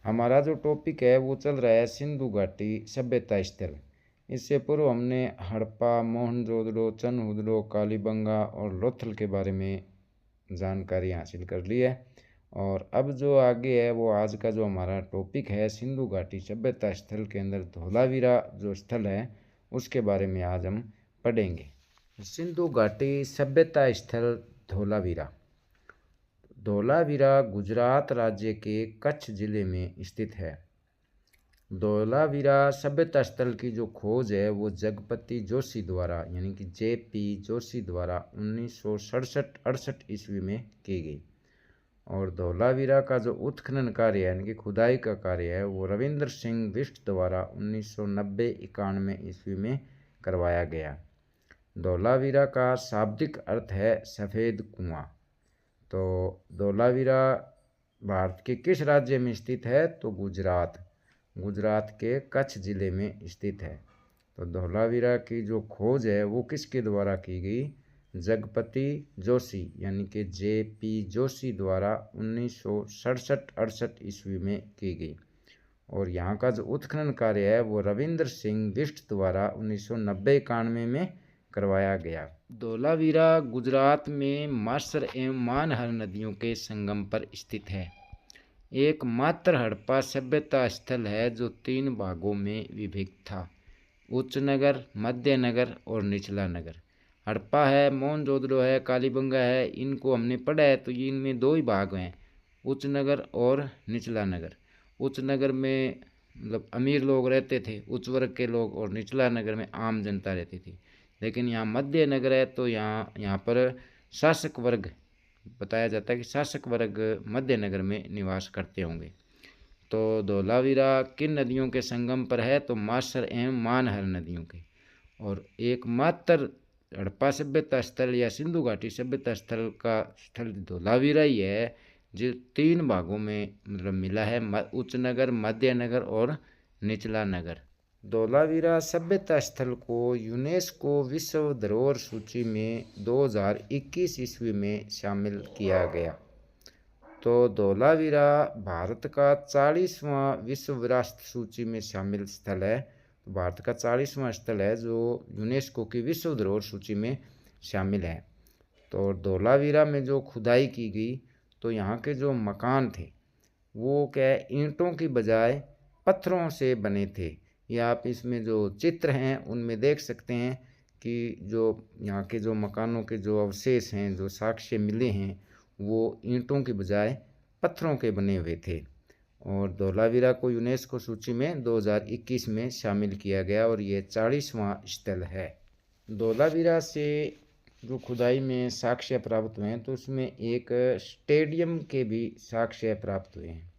हमारा जो टॉपिक है वो चल रहा है सिंधु घाटी सभ्यता स्थल। इससे पूर्व हमने हड़प्पा, मोहनजोदड़ो, चनहुदड़ो, कालीबंगा और लोथल के बारे में जानकारी हासिल कर ली है। और अब जो आगे है वो आज का जो हमारा टॉपिक है सिंधु घाटी सभ्यता स्थल के अंदर धोलावीरा जो स्थल है उसके बारे में आज हम पढ़ेंगे। सिंधु घाटी सभ्यता स्थल धोलावीरा। धोलावीरा गुजरात राज्य के कच्छ जिले में स्थित है। धोलावीरा सभ्यता स्थल की जो खोज है वो जगपति जोशी द्वारा यानी कि J.P. जोशी द्वारा 1967-68 ईस्वी में की गई। और धोलावीरा का जो उत्खनन कार्य है यानी कि खुदाई का कार्य है वो रविंद्र सिंह बिष्ट द्वारा 1990-91 ईस्वी में करवाया गया। धोलावीरा का शाब्दिक अर्थ है सफ़ेद कुआं। तो धोलावीरा भारत के किस राज्य में स्थित है? तो गुजरात के कच्छ जिले में स्थित है। तो धोलावीरा की जो खोज है वो किसके द्वारा की गई? जगपति जोशी यानी कि J.P. जोशी द्वारा 1967-68 ईस्वी में की गई। और यहाँ का जो उत्खनन कार्य है वो रविंद्र सिंह बिष्ट द्वारा 1990-91 में करवाया गया। धोलावीरा गुजरात में मासर एवं मानहर नदियों के संगम पर स्थित है। एकमात्र हड़प्पा सभ्यता स्थल है जो 3 भागों में विभक्त था: उच्च नगर, मध्य नगर और निचला नगर। हड़प्पा है, मोहनजोदड़ो है, कालीबंगा है, इनको हमने पढ़ा है। तो ये इनमें 2 ही भाग हैं, उच्च नगर और निचला नगर। उच्च नगर में मतलब अमीर लोग रहते थे, उच्च वर्ग के लोग, और निचला नगर में आम जनता रहती थी। लेकिन यहाँ मध्य नगर है तो यहाँ पर शासक वर्ग बताया जाता है कि शासक वर्ग मध्य नगर में निवास करते होंगे। तो धोलावीरा किन नदियों के संगम पर है? तो मासर एवं मानहर नदियों के। और एकमात्र हड़प्पा सभ्यता स्थल या सिंधु घाटी सभ्यता स्थल का स्थल धोलावीरा ही है जो 3 भागों में मतलब मिला है: उच्च नगर, मध्य नगर और निचला नगर। धोलावीरा सभ्यता स्थल को यूनेस्को विश्व धरोहर सूची में 2021 ईस्वी में शामिल किया गया। तो धोलावीरा भारत का 40वां विश्व विरासत सूची में शामिल स्थल है। तो भारत का 40वां स्थल है जो यूनेस्को की विश्व धरोहर सूची में शामिल है। तो धोलावीरा में जो खुदाई की गई तो यहाँ के जो मकान थे वो क्या है, ईंटों की बजाय पत्थरों से बने थे। ये आप इसमें जो चित्र हैं उनमें देख सकते हैं कि जो यहाँ के जो मकानों के जो अवशेष हैं, जो साक्ष्य मिले हैं, वो ईंटों की बजाय पत्थरों के बने हुए थे। और धोलावीरा को यूनेस्को सूची में 2021 में शामिल किया गया और ये 40वां स्थल है। धोलावीरा से जो खुदाई में साक्ष्य प्राप्त हुए हैं तो उसमें एक स्टेडियम के भी साक्ष्य प्राप्त हुए हैं।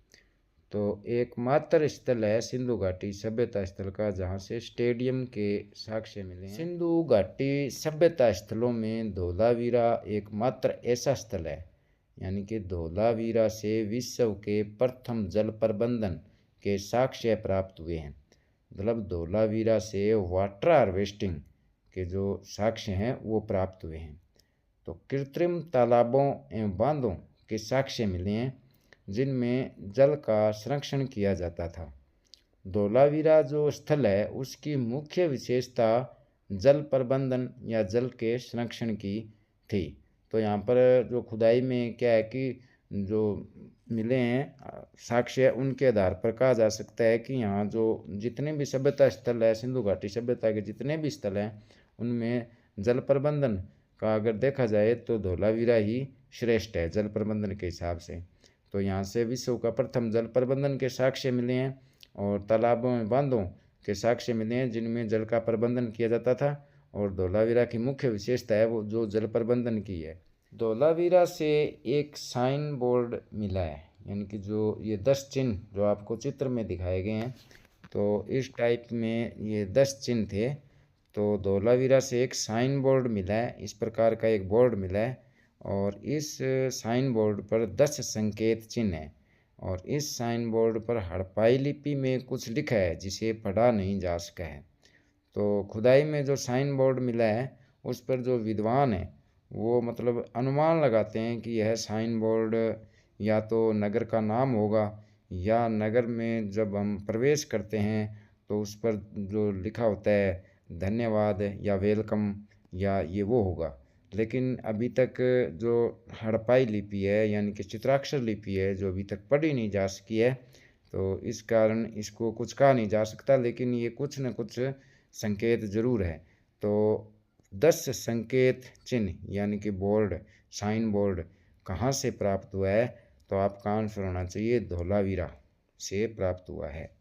तो एकमात्र स्थल है सिंधु घाटी सभ्यता स्थल का जहाँ से स्टेडियम के साक्ष्य मिले हैं। सिंधु घाटी सभ्यता स्थलों में धोलावीरा एकमात्र ऐसा स्थल है यानी कि धोलावीरा से विश्व के प्रथम जल प्रबंधन के साक्ष्य प्राप्त हुए हैं। मतलब धोलावीरा से वाटर हार्वेस्टिंग के जो साक्ष्य हैं वो प्राप्त हुए हैं। तो कृत्रिम तालाबों एवं बांधों के साक्ष्य मिले हैं जिनमें जल का संरक्षण किया जाता था। धोलावीरा जो स्थल है उसकी मुख्य विशेषता जल प्रबंधन या जल के संरक्षण की थी। तो यहाँ पर जो खुदाई में क्या है कि जो मिले हैं साक्ष्य उनके आधार पर कहा जा सकता है कि यहाँ जो जितने भी सभ्यता स्थल है, सिंधु घाटी सभ्यता के जितने भी स्थल हैं उनमें जल प्रबंधन का अगर देखा जाए तो धोलावीरा ही श्रेष्ठ है जल प्रबंधन के हिसाब से। तो यहाँ से विश्व का प्रथम जल प्रबंधन के साक्ष्य मिले हैं और तालाबों में बांधों के साक्ष्य मिले हैं जिनमें जल का प्रबंधन किया जाता था। और धोलावीरा की मुख्य विशेषता है वो जो जल प्रबंधन की है। धोलावीरा से एक साइन बोर्ड मिला है यानी कि जो ये 10 चिन्ह जो आपको चित्र में दिखाए गए हैं तो इस टाइप में ये 10 चिन्ह थे। तो धोलावीरा से एक साइन बोर्ड मिला है, इस प्रकार का एक बोर्ड मिला है और इस साइन बोर्ड पर 10 संकेत चिन्ह हैं। और इस साइन बोर्ड पर हड़प्पाई लिपि में कुछ लिखा है जिसे पढ़ा नहीं जा सका है। तो खुदाई में जो साइन बोर्ड मिला है उस पर जो विद्वान है वो मतलब अनुमान लगाते हैं कि यह साइन बोर्ड या तो नगर का नाम होगा या नगर में जब हम प्रवेश करते हैं तो उस पर जो लिखा होता है धन्यवाद या वेलकम या ये वो होगा। लेकिन अभी तक जो हड़प्पाई लिपि है यानी कि चित्राक्षर लिपि है जो अभी तक पढ़ी नहीं जा सकी है, तो इस कारण इसको कुछ कहा नहीं जा सकता, लेकिन ये कुछ न कुछ संकेत ज़रूर है। तो 10 संकेत चिन्ह यानी कि बोर्ड, साइन बोर्ड कहाँ से प्राप्त हुआ है, तो आपका आंसर होना चाहिए धोलावीरा से प्राप्त हुआ है।